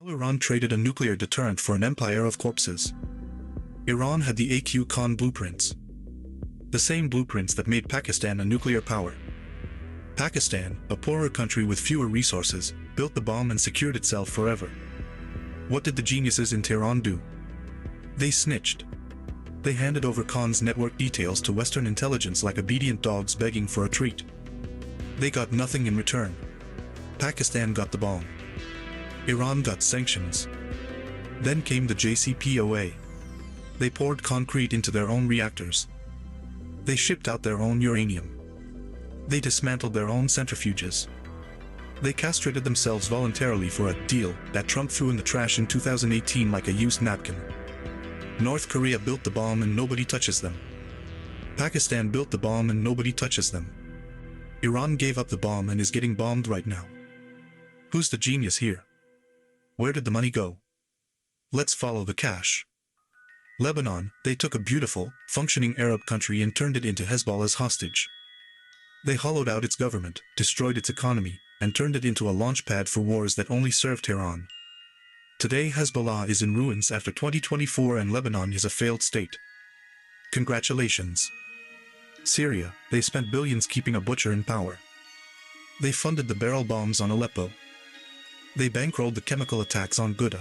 Iran traded a nuclear deterrent for an empire of corpses. Iran had the AQ Khan blueprints. The same blueprints that made Pakistan a nuclear power. Pakistan, a poorer country with fewer resources, built the bomb and secured itself forever. What did the geniuses in Tehran do? They snitched. They handed over Khan's network details to Western intelligence like obedient dogs begging for a treat. They got nothing in return. Pakistan got the bomb. Iran got sanctions. Then came the JCPOA. They poured concrete into their own reactors. They shipped out their own uranium. They dismantled their own centrifuges. They castrated themselves voluntarily for a deal that Trump threw in the trash in 2018 like a used napkin. North Korea built the bomb and nobody touches them. Pakistan built the bomb and nobody touches them. Iran gave up the bomb and is getting bombed right now. Who's the genius here? Where did the money go? Let's follow the cash. Lebanon, they took a beautiful, functioning Arab country and turned it into Hezbollah's hostage. They hollowed out its government, destroyed its economy, and turned it into a launchpad for wars that only served Tehran. Today Hezbollah is in ruins after 2024 and Lebanon is a failed state. Congratulations. Syria, they spent billions keeping a butcher in power. They funded the barrel bombs on Aleppo. They bankrolled the chemical attacks on Ghouta.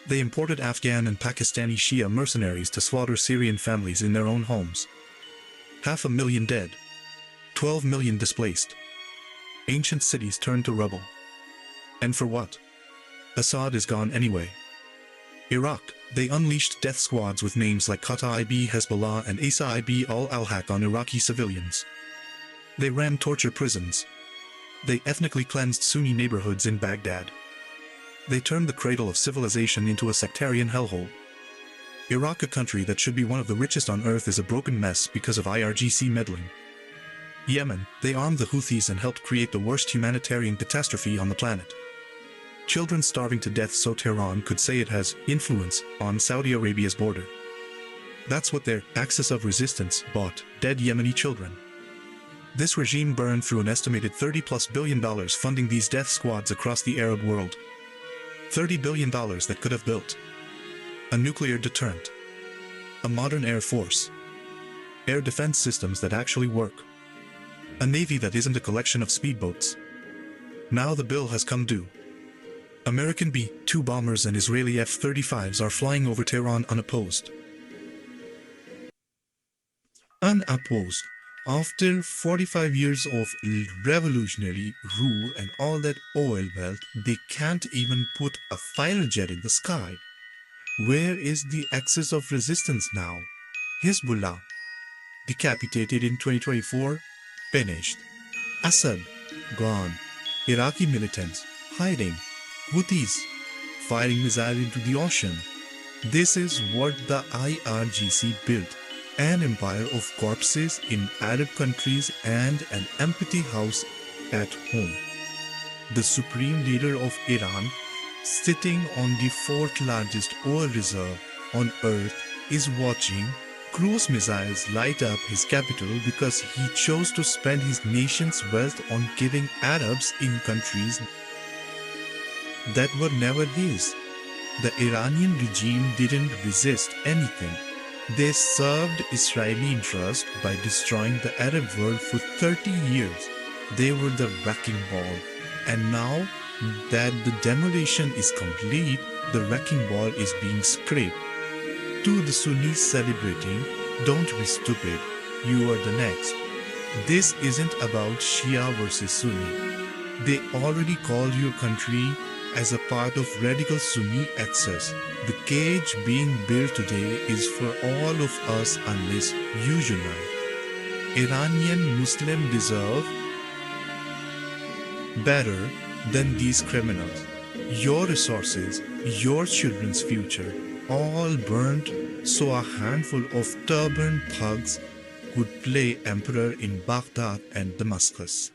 They imported Afghan and Pakistani Shia mercenaries to slaughter Syrian families in their own homes. 500,000 dead. 12 million displaced. Ancient cities turned to rubble. And for what? Assad is gone anyway. Iraq, they unleashed death squads with names like Kataib Hezbollah and Asaib al-Haq on Iraqi civilians. They ran torture prisons. They ethnically cleansed Sunni neighborhoods in Baghdad. They turned the cradle of civilization into a sectarian hellhole. Iraq, a country that should be one of the richest on earth, is a broken mess because of IRGC meddling. Yemen, they armed the Houthis and helped create the worst humanitarian catastrophe on the planet. Children starving to death so Tehran could say it has influence on Saudi Arabia's border. That's what their axis of resistance bought, dead Yemeni children. This regime burned through an estimated $30+ billion funding these death squads across the Arab world. $30 billion that could have built a nuclear deterrent, a modern air force, air defense systems that actually work, a navy that isn't a collection of speedboats. Now the bill has come due. American B-2 bombers and Israeli F-35s are flying over Tehran unopposed. Unopposed. After 45 years of revolutionary rule and all that oil wealth, they can't even put a fighter jet in the sky. Where is the axis of resistance now? Hezbollah, decapitated in 2024, finished. Assad, gone. Iraqi militants, hiding. Houthis, firing missiles into the ocean. This is what the IRGC built. An empire of corpses in Arab countries and an empty house at home. The supreme leader of Iran, sitting on the fourth largest oil reserve on earth, is watching cruise missiles light up his capital because he chose to spend his nation's wealth on giving Arabs in countries that were never his. The Iranian regime didn't resist anything. They served Israeli interest by destroying the Arab world for 30 years. They were the wrecking ball. And now that the demolition is complete, the wrecking ball is being scraped. To the Sunnis celebrating, don't be stupid, you are the next. This isn't about Shia versus Sunni. They already called your country as a part of radical Sunni axis. The cage being built today is for all of us unless you unite. Iranian Muslims deserve better than these criminals. Your resources, your children's future, all burnt so a handful of turbaned thugs could play emperor in Baghdad and Damascus.